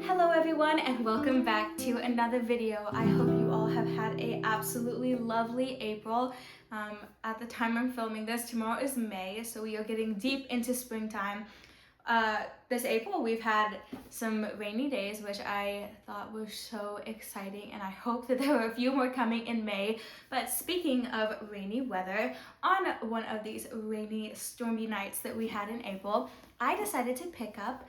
Hello everyone and welcome back to another video. I hope you all have had a absolutely lovely April. At the time I'm filming this, tomorrow is May, so we are getting deep into springtime. This April we've had some rainy days, which I thought were so exciting, and I hope that there are a few more coming in May. But speaking of rainy weather, on one of these rainy, stormy nights that we had in April, I decided to pick up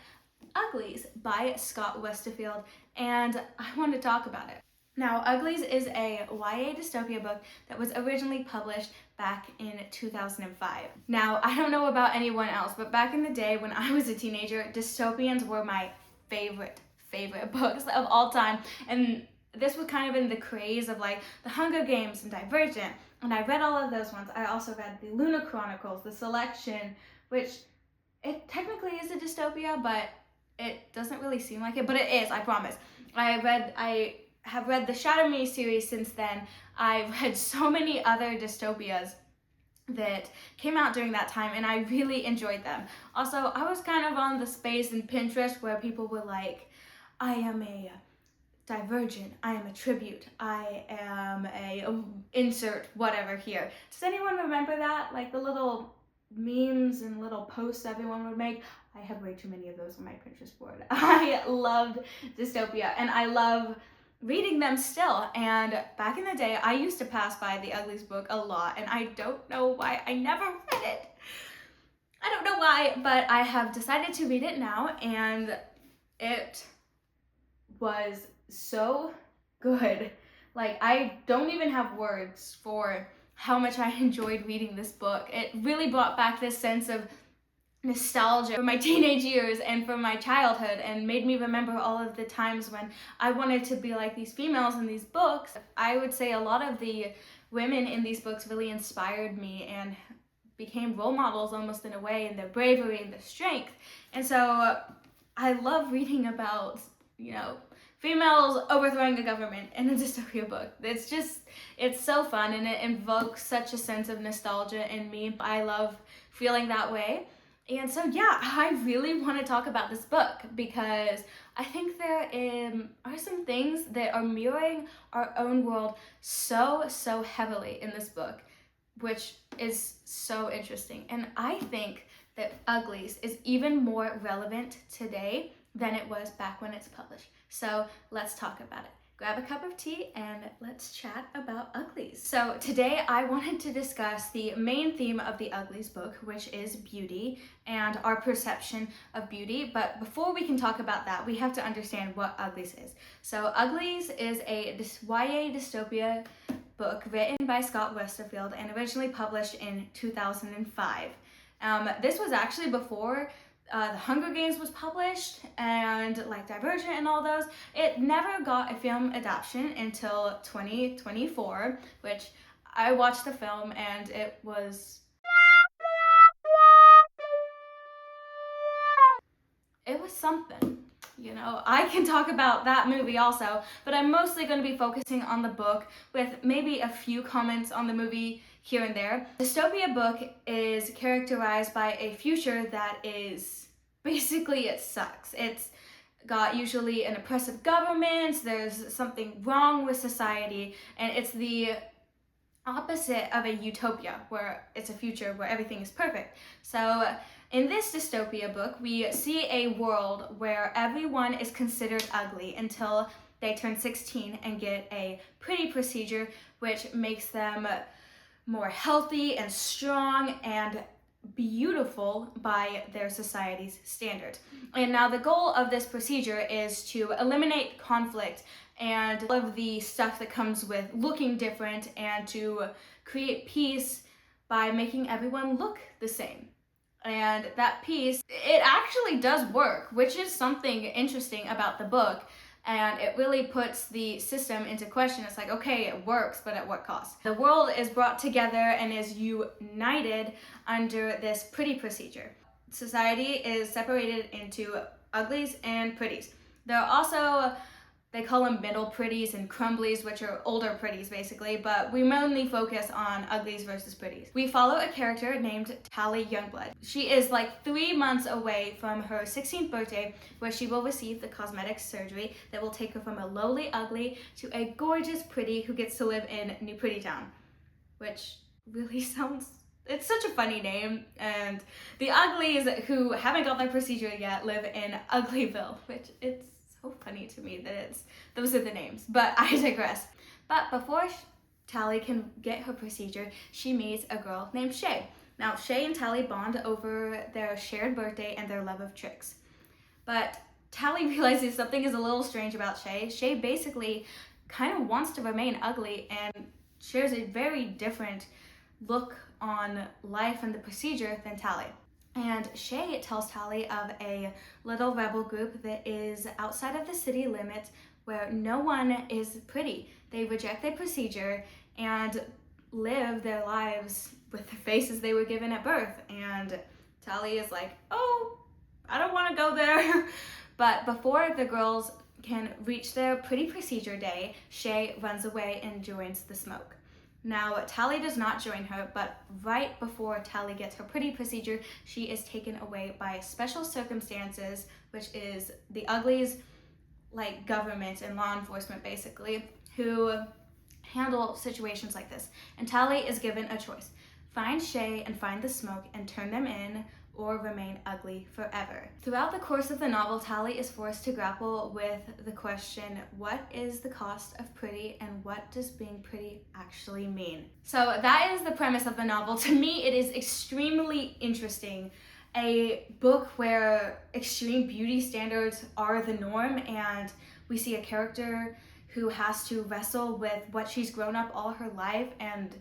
UGLIES by Scott Westerfeld, and I want to talk about it. Now, UGLIES is a YA dystopia book that was originally published back in 2005. Now, I don't know about anyone else, but back in the day when I was a teenager, dystopians were my favorite books of all time. And this was kind of in the craze of like the Hunger Games and Divergent, and I read all of those ones. I also read the Luna Chronicles, The Selection, which it technically is a dystopia, but it doesn't really seem like it, but it is, I promise. I have read the Shadow Me series since then. I've read so many other dystopias that came out during that time, and I really enjoyed them. Also, I was kind of on the space in Pinterest where people were like, I am a Divergent, I am a Tribute, I am a insert whatever here. Does anyone remember that? Like the little memes and little posts everyone would make? I have way too many of those on my Pinterest board. I loved dystopia and I love reading them still. And back in the day, I used to pass by the UGLIES book a lot, and I don't know why I never read it. I don't know why, but I have decided to read it now, and it was so good. Like, I don't even have words for how much I enjoyed reading this book. It really brought back this sense of nostalgia for my teenage years and from my childhood, and made me remember all of the times when I wanted to be like these females in these books. I would say a lot of the women in these books really inspired me and became role models almost in a way, in their bravery and their strength. And so I love reading about, females overthrowing the government in a dystopia book. It's so fun, and it invokes such a sense of nostalgia in me. I love feeling that way. And so, yeah, I really want to talk about this book because I think there are some things that are mirroring our own world so heavily in this book, which is so interesting. And I think that UGLIES is even more relevant today than it was back when it's published. So let's talk about it. Grab a cup of tea and let's chat about UGLIES. So today I wanted to discuss the main theme of the UGLIES book, which is beauty and our perception of beauty. But before we can talk about that, we have to understand what UGLIES is. So UGLIES is a YA dystopia book written by Scott Westerfeld and originally published in 2005. This was actually before the Hunger Games was published, and like Divergent and all those. It never got a film adaptation until 2024, which I watched the film and it was something. I can talk about that movie also, but I'm mostly going to be focusing on the book with maybe a few comments on the movie here and there. The dystopia book is characterized by a future that is basically, it sucks. It's got usually an oppressive government, there's something wrong with society, and it's the opposite of a utopia where it's a future where everything is perfect. So in this dystopia book, we see a world where everyone is considered ugly until they turn 16 and get a pretty procedure, which makes them more healthy and strong and beautiful by their society's standards. And now the goal of this procedure is to eliminate conflict and all of the stuff that comes with looking different, and to create peace by making everyone look the same. And that peace, it actually does work, which is something interesting about the book. And it really puts the system into question. It's like, okay, it works, but at what cost? The world is brought together and is united under this pretty procedure. Society is separated into uglies and pretties. There They call them middle pretties and crumblies, which are older pretties basically, but we mainly focus on uglies versus pretties. We follow a character named Tally Youngblood. She is like 3 months away from her 16th birthday, where she will receive the cosmetic surgery that will take her from a lowly ugly to a gorgeous pretty who gets to live in New Pretty Town, which really sounds, it's such a funny name. And the uglies who haven't got their procedure yet live in Uglyville, which it's so funny to me that those are the names, but I digress. But before Tally can get her procedure, she meets a girl named Shay. Now, Shay and Tally bond over their shared birthday and their love of tricks. But Tally realizes something is a little strange about Shay. Shay basically kind of wants to remain ugly and shares a very different look on life and the procedure than Tally. And Shay tells Tally of a little rebel group that is outside of the city limits where no one is pretty. They reject the procedure and live their lives with the faces they were given at birth. And Tally is like, oh, I don't want to go there. But before the girls can reach their pretty procedure day, Shay runs away and joins the smoke. Now, Tally does not join her, but right before Tally gets her pretty procedure, she is taken away by special circumstances, which is the uglies, like government and law enforcement basically, who handle situations like this. And Tally is given a choice: find Shay and find the smoke and turn them in, or remain ugly forever. Throughout the course of the novel, Tally is forced to grapple with the question, what is the cost of pretty and what does being pretty actually mean? So that is the premise of the novel. To me, it is extremely interesting. A book where extreme beauty standards are the norm, and we see a character who has to wrestle with what she's grown up all her life and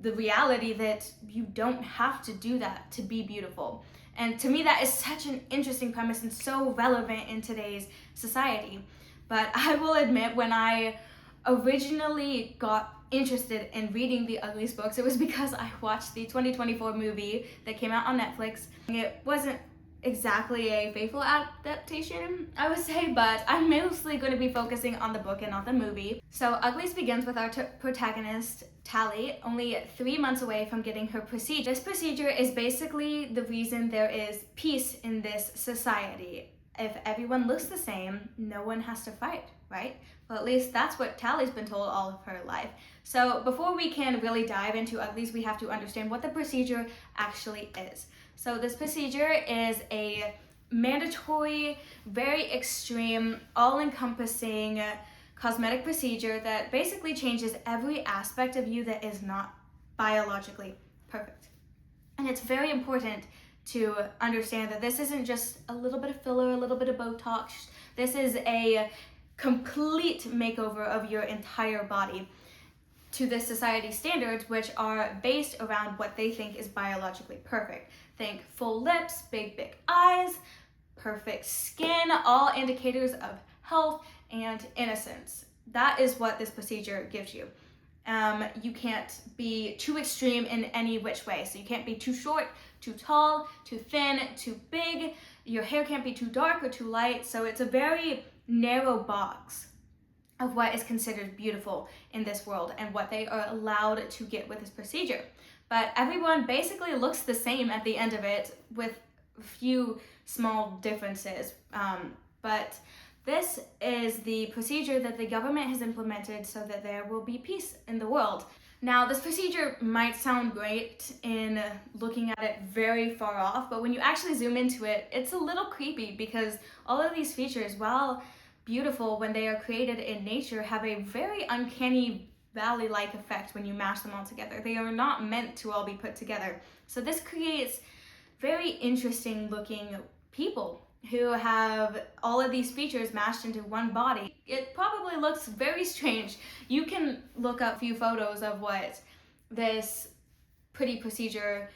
the reality that you don't have to do that to be beautiful. And to me, that is such an interesting premise and so relevant in today's society. But I will admit, when I originally got interested in reading the Uglies books, it was because I watched the 2024 movie that came out on Netflix. It wasn't exactly a faithful adaptation, I would say, but I'm mostly going to be focusing on the book and not the movie. So Uglies begins with our protagonist, Tally, only 3 months away from getting her procedure. This procedure is basically the reason there is peace in this society. If everyone looks the same, no one has to fight, right? Well, at least that's what Tally's been told all of her life. So before we can really dive into Uglies, we have to understand what the procedure actually is. So this procedure is a mandatory, very extreme, all-encompassing cosmetic procedure that basically changes every aspect of you that is not biologically perfect. And it's very important to understand that this isn't just a little bit of filler, a little bit of Botox. This is a complete makeover of your entire body to the society standards, which are based around what they think is biologically perfect. Think full lips, big eyes, perfect skin, all indicators of health and innocence. That is what this procedure gives you. You can't be too extreme in any which way. So you can't be too short, too tall, too thin, too big. Your hair can't be too dark or too light. So it's a very narrow box of what is considered beautiful in this world and what they are allowed to get with this procedure. But everyone basically looks the same at the end of it, with a few small differences. But this is the procedure that the government has implemented so that there will be peace in the world. Now, this procedure might sound great in looking at it very far off, but when you actually zoom into it, it's a little creepy because all of these features, while beautiful when they are created in nature, have a very uncanny valley-like effect when you mash them all together. They are not meant to all be put together. So this creates very interesting looking people who have all of these features mashed into one body. It probably looks very strange. You can look up a few photos of what this pretty procedure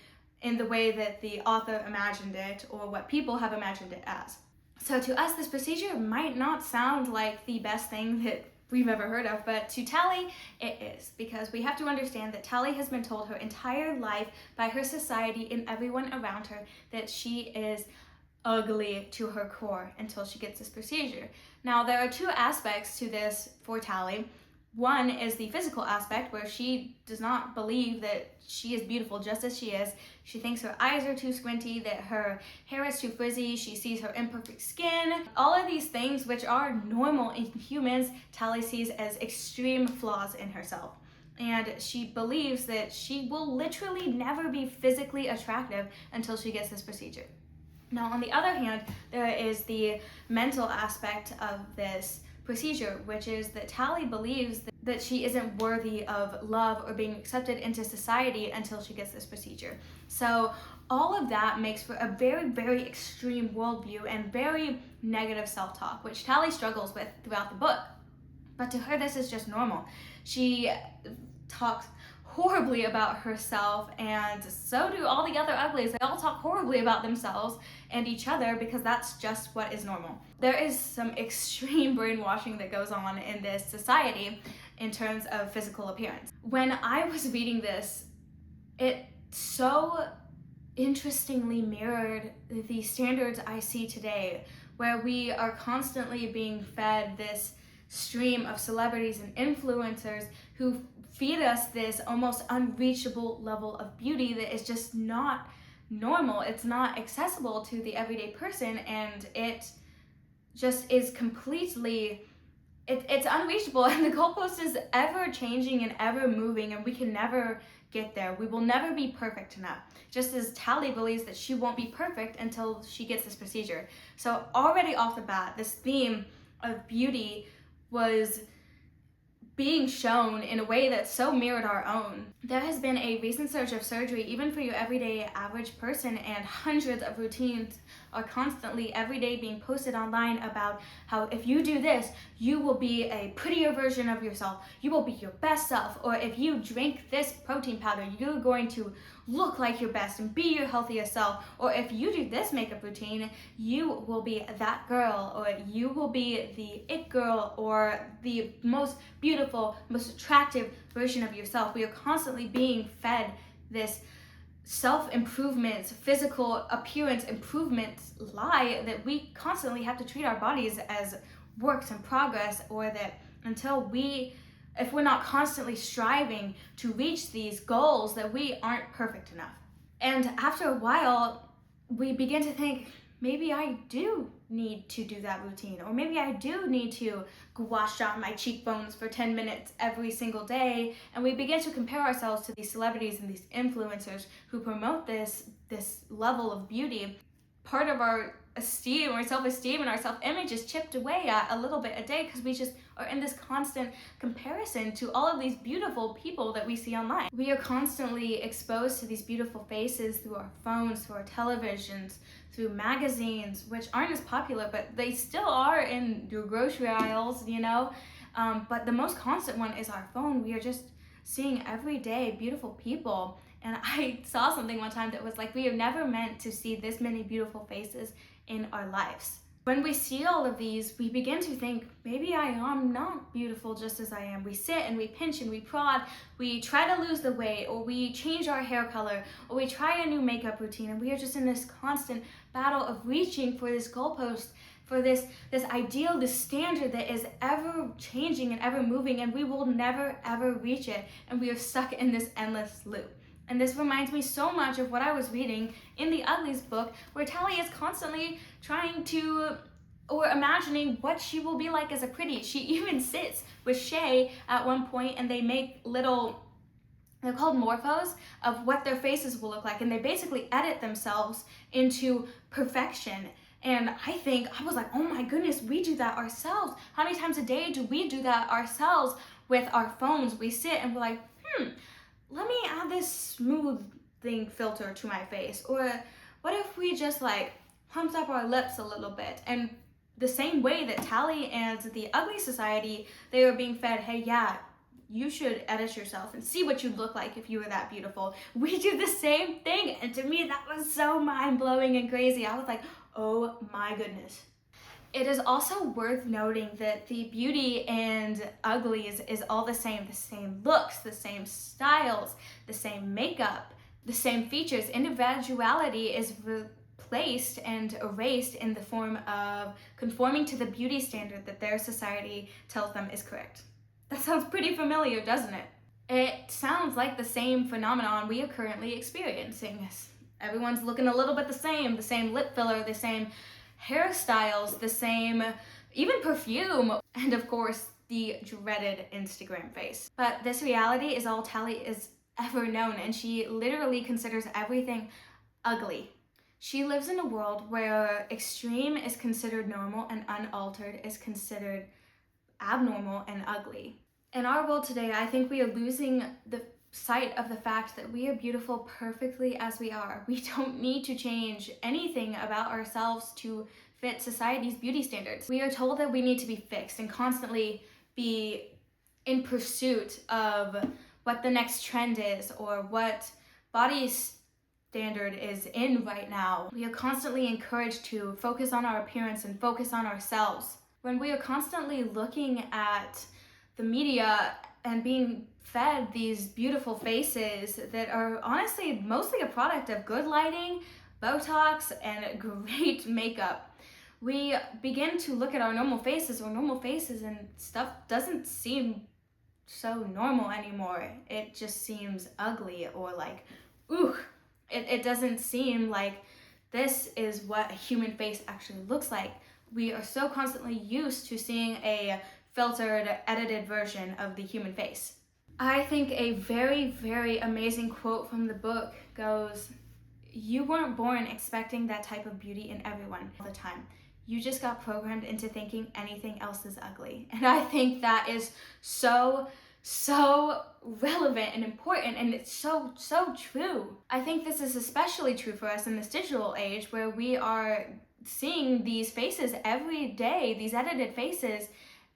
in the way that the author imagined it, or what people have imagined it as. So to us, this procedure might not sound like the best thing that we've ever heard of, but to Tally, it is, because we have to understand that Tally has been told her entire life by her society and everyone around her that she is ugly to her core until she gets this procedure. Now, there are two aspects to this for Tally. One is the physical aspect, where she does not believe that she is beautiful just as she is. She thinks her eyes are too squinty, that her hair is too frizzy, she sees her imperfect skin. All of these things, which are normal in humans, Tally sees as extreme flaws in herself. And she believes that she will literally never be physically attractive until she gets this procedure. Now, on the other hand, there is the mental aspect of this procedure, which is that Tally believes that she isn't worthy of love or being accepted into society until she gets this procedure. So all of that makes for a very, very extreme worldview and very negative self-talk, which Tally struggles with throughout the book. But to her, this is just normal. She talks horribly about herself, and so do all the other uglies. They all talk horribly about themselves and each other because that's just what is normal. There is some extreme brainwashing that goes on in this society in terms of physical appearance. When I was reading this, it so interestingly mirrored the standards I see today, where we are constantly being fed this stream of celebrities and influencers who feed us this almost unreachable level of beauty that is just not normal. It's not accessible to the everyday person, and it just is completely, it's unreachable, and the goalpost is ever changing and ever moving, and we can never get there. We will never be perfect enough. Just as Tally believes that she won't be perfect until she gets this procedure. So already off the bat, this theme of beauty was being shown in a way that so mirrored our own. There has been a recent surge of surgery, even for your everyday average person, and hundreds of routines are constantly every day being posted online about how if you do this, you will be a prettier version of yourself, you will be your best self, or if you drink this protein powder, you're going to look like your best and be your healthiest self, or if you do this makeup routine, you will be that girl, or you will be the it girl, or the most beautiful, most attractive version of yourself. We are constantly being fed this self-improvement, physical appearance improvement lie that we constantly have to treat our bodies as works in progress, or that if we're not constantly striving to reach these goals, that we aren't perfect enough. And after a while, we begin to think, maybe I do need to do that routine, or maybe I do need to gouache out my cheekbones for 10 minutes every single day. And we begin to compare ourselves to these celebrities and these influencers who promote this level of beauty. Part of our esteem or self-esteem and our self-image is chipped away at a little bit a day because we just are in this constant comparison to all of these beautiful people that we see online. We are constantly exposed to these beautiful faces through our phones, through our televisions, through magazines, which aren't as popular, but they still are in your grocery aisles, you know? But the most constant one is our phone. We are just seeing every day beautiful people. And I saw something one time that was like, we are never meant to see this many beautiful faces in our lives. When we see all of these, we begin to think, maybe I am not beautiful just as I am. We sit and we pinch and we prod, we try to lose the weight, or we change our hair color, or we try a new makeup routine, and we are just in this constant battle of reaching for this goalpost, for this ideal, this standard that is ever changing and ever moving, and we will never ever reach it, and we are stuck in this endless loop. And this reminds me so much of what I was reading in the Uglies book, where Tally is constantly trying to, or imagining what she will be like as a pretty. She even sits with Shay at one point, and they make little, they're called morphos, of what their faces will look like, and they basically edit themselves into perfection. And I was like, oh my goodness, we do that ourselves. How many times a day do we do that ourselves with our phones? We sit and we're like, let me add this smoothing filter to my face. Or what if we just like pumped up our lips a little bit? And the same way that Tally and the Ugly Society, they were being fed, hey, yeah, you should edit yourself and see what you'd look like if you were that beautiful. We do the same thing. And to me, that was so mind-blowing and crazy. I was like, oh my goodness. It is also worth noting that the beauty and uglies is all the same looks, the same styles, the same makeup, the same features. Individuality is placed and erased in the form of conforming to the beauty standard that their society tells them is correct. That sounds pretty familiar, doesn't it? It sounds like the same phenomenon we are currently experiencing. Everyone's looking a little bit the same lip filler, the same hairstyles, the same even perfume, and of course, the dreaded Instagram face. But this reality is all Tally is ever known, and she literally considers everything ugly. She lives in a world where extreme is considered normal and unaltered is considered abnormal and ugly. In our world today, I think we are losing the sight of the fact that we are beautiful perfectly as we are. We don't need to change anything about ourselves to fit society's beauty standards. We are told that we need to be fixed and constantly be in pursuit of what the next trend is or what body standard is in right now. We are constantly encouraged to focus on our appearance and focus on ourselves. When we are constantly looking at the media and being fed these beautiful faces that are honestly mostly a product of good lighting, Botox, and great makeup, we begin to look at our normal faces and stuff doesn't seem so normal anymore. It just seems ugly or like, ooh. It doesn't seem like this is what a human face actually looks like. We are so constantly used to seeing a filtered, edited version of the human face. I think a very, very amazing quote from the book goes, "You weren't born expecting that type of beauty in everyone all the time. You just got programmed into thinking anything else is ugly." And I think that is so relevant and important, and it's so true. I think this is especially true for us in this digital age where we are seeing these faces every day, these edited faces,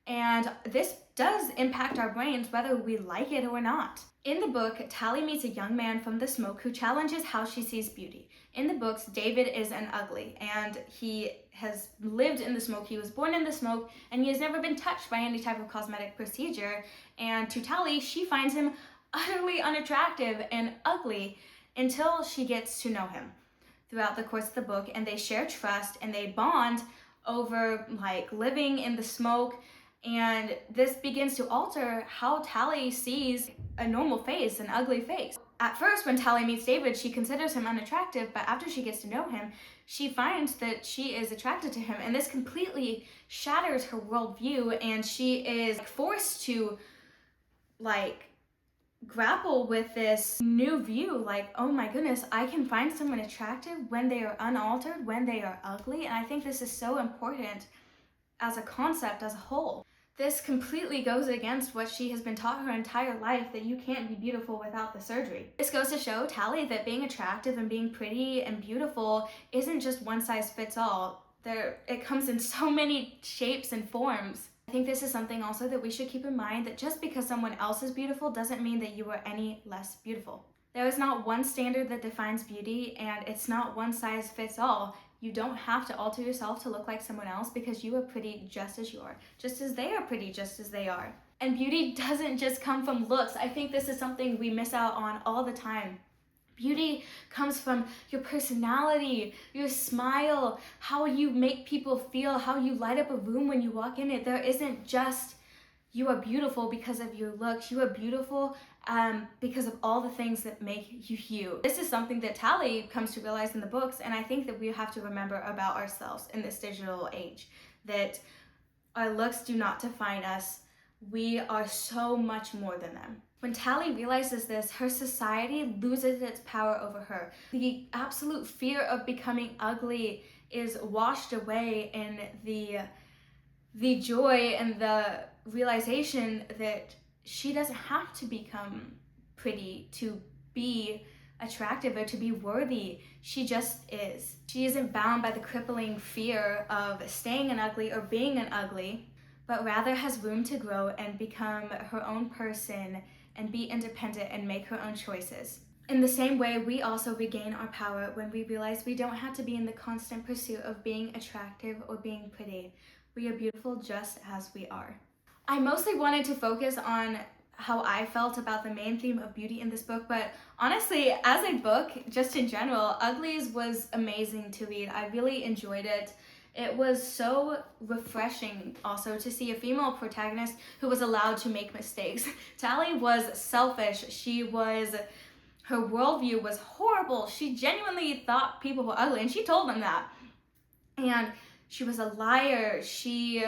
and this does impact our brains whether we like it or not. In the book, Tally meets a young man from the smoke who challenges how she sees beauty. In the books, David is an ugly, and he has lived in the smoke. He was born in the smoke, and he has never been touched by any type of cosmetic procedure. And to Tally, she finds him utterly unattractive and ugly until she gets to know him throughout the course of the book, and they share trust and they bond over like living in the smoke. And this begins to alter how Tally sees a normal face, an ugly face. At first, when Tally meets David, she considers him unattractive, but after she gets to know him, she finds that she is attracted to him, and this completely shatters her worldview, and she is forced to grapple with this new view, like, oh my goodness, I can find someone attractive when they are unaltered, when they are ugly. And I think this is so important as a concept, as a whole. This completely goes against what she has been taught her entire life, that you can't be beautiful without the surgery. This goes to show Tally that being attractive and being pretty and beautiful isn't just one size fits all. It comes in so many shapes and forms. I think this is something also that we should keep in mind, that just because someone else is beautiful doesn't mean that you are any less beautiful. There is not one standard that defines beauty, and it's not one size fits all. You don't have to alter yourself to look like someone else, because you are pretty just as you are, just as they are pretty just as they are. And beauty doesn't just come from looks. I think this is something we miss out on all the time. Beauty comes from your personality, your smile, how you make people feel, how you light up a room when you walk in it. There isn't just you are beautiful because of your looks. You are beautiful because of all the things that make you you. This is something that Tally comes to realize in the books, and I think that we have to remember about ourselves in this digital age, that our looks do not define us. We are so much more than them. When Tally realizes this, her society loses its power over her. The absolute fear of becoming ugly is washed away in the joy and the realization that she doesn't have to become pretty to be attractive or to be worthy. She just is. She isn't bound by the crippling fear of staying an ugly or being an ugly, but rather has room to grow and become her own person and be independent and make her own choices. In the same way, we also regain our power when we realize we don't have to be in the constant pursuit of being attractive or being pretty. We are beautiful just as we are. I mostly wanted to focus on how I felt about the main theme of beauty in this book, but honestly, as a book, just in general, Uglies was amazing to read. I really enjoyed it. It was so refreshing also to see a female protagonist who was allowed to make mistakes. Tally was selfish. Her worldview was horrible. She genuinely thought people were ugly, and she told them that. And she was a liar. She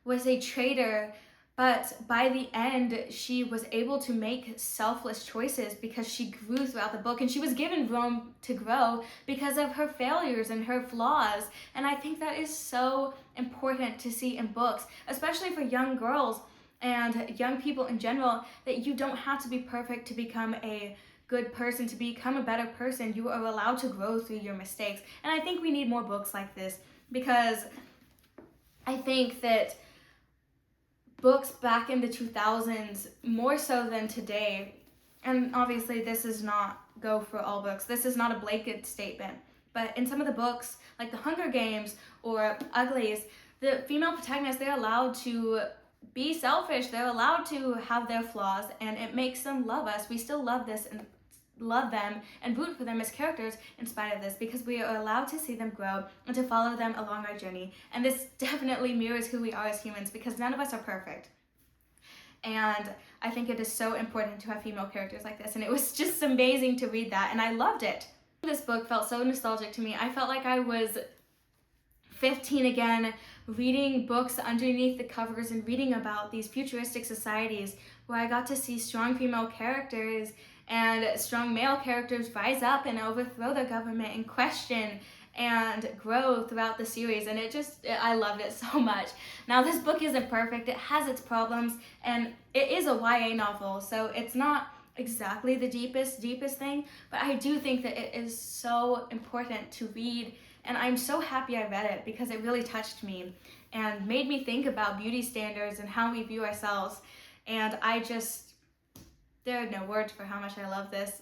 was a traitor. But by the end, she was able to make selfless choices because she grew throughout the book, and she was given room to grow because of her failures and her flaws. And I think that is so important to see in books, especially for young girls and young people in general, that you don't have to be perfect to become a good person, to become a better person. You are allowed to grow through your mistakes. And I think we need more books like this, because I think that books back in the 2000s, more so than today, and obviously this is not go for all books, this is not a blanket statement, but in some of the books, like The Hunger Games or Uglies, the female protagonists, they're allowed to be selfish, they're allowed to have their flaws, and it makes them love us. We still love this and love them and root for them as characters in spite of this, because we are allowed to see them grow and to follow them along our journey. And this definitely mirrors who we are as humans, because none of us are perfect. And I think it is so important to have female characters like this, and it was just amazing to read that, and I loved it. This book felt so nostalgic to me. I felt like I was 15 again, reading books underneath the covers and reading about these futuristic societies where I got to see strong female characters and strong male characters rise up and overthrow the government and question and grow throughout the series. And I loved it so much. Now, this book isn't perfect. It has its problems, and it is a YA novel, so it's not exactly the deepest thing, but I do think that it is so important to read, and I'm so happy I read it because it really touched me and made me think about beauty standards and how we view ourselves. And there are no words for how much I love this.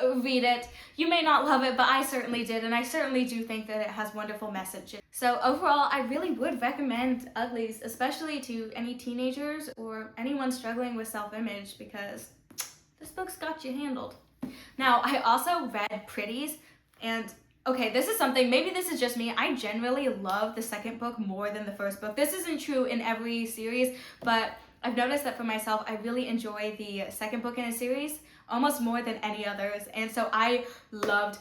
Read it. You may not love it, but I certainly did, and I certainly do think that it has wonderful messages. So overall, I really would recommend Uglies, especially to any teenagers or anyone struggling with self-image, because this book's got you handled. Now, I also read Pretties, and okay, this is something, maybe this is just me, I generally love the second book more than the first book. This isn't true in every series, but I've noticed that for myself, I really enjoy the second book in a series almost more than any others. And so I loved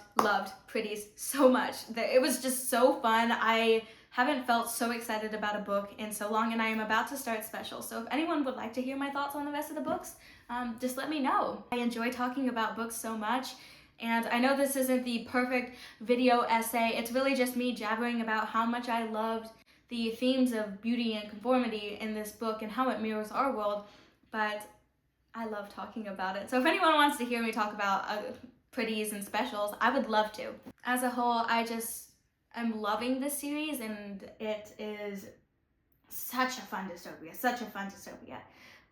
Pretties so much. It was just so fun. I haven't felt so excited about a book in so long, and I am about to start special. So if anyone would like to hear my thoughts on the rest of the books, just let me know. I enjoy talking about books so much. And I know this isn't the perfect video essay. It's really just me jabbering about how much I loved the themes of beauty and conformity in this book and how it mirrors our world, but I love talking about it. So if anyone wants to hear me talk about Pretties and specials, I would love to. As a whole, I'm loving this series, and it is such a fun dystopia,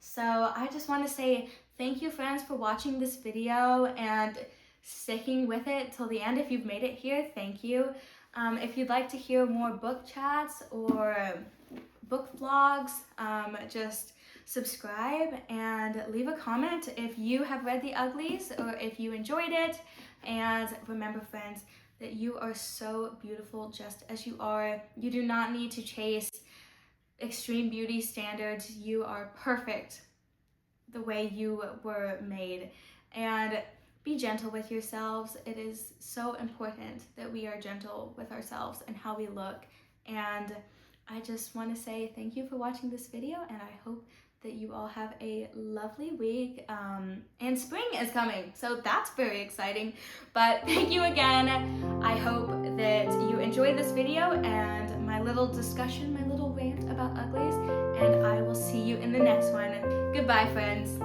So I just want to say thank you, friends, for watching this video and sticking with it till the end. If you've made it here, thank you. If you'd like to hear more book chats or book vlogs, just subscribe and leave a comment if you have read The Uglies or if you enjoyed it. And remember, friends, that you are so beautiful just as you are. You do not need to chase extreme beauty standards. You are perfect the way you were made. And be gentle with yourselves. It is so important that we are gentle with ourselves and how we look. And I just want to say thank you for watching this video, and I hope that you all have a lovely week. And spring is coming, so that's very exciting. But thank you again. I hope that you enjoyed this video and my little discussion, my little rant about Uglies, and I will see you in the next one. Goodbye, friends.